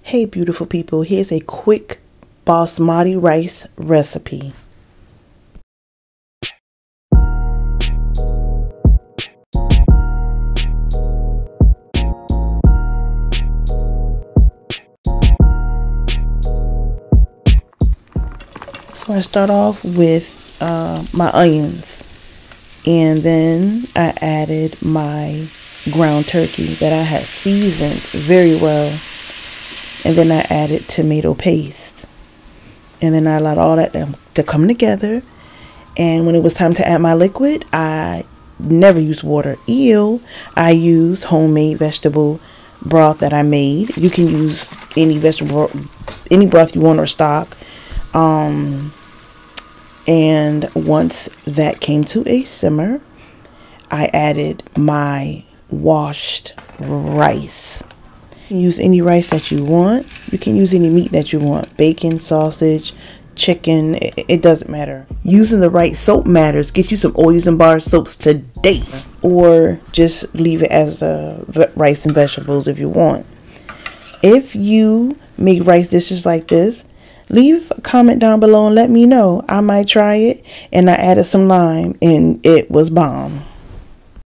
Hey beautiful people, here's a quick basmati rice recipe. So I start off with my onions, and then I added my ground turkey that I had seasoned very well. And then I added tomato paste. And then I allowed all that to come together. And when it was time to add my liquid, I never used water. I used homemade vegetable broth that I made. You can use any broth you want or stock. And once that came to a simmer, I added my washed rice. You can use any rice that you want. You can use any meat that you want. Bacon, sausage, chicken, it doesn't matter. Using the right soap matters. Get you some oils and bar soaps today. Or just leave it as rice and vegetables if you want. If you make rice dishes like this, leave a comment down below and let me know. I might try it. And I added some lime and it was bomb.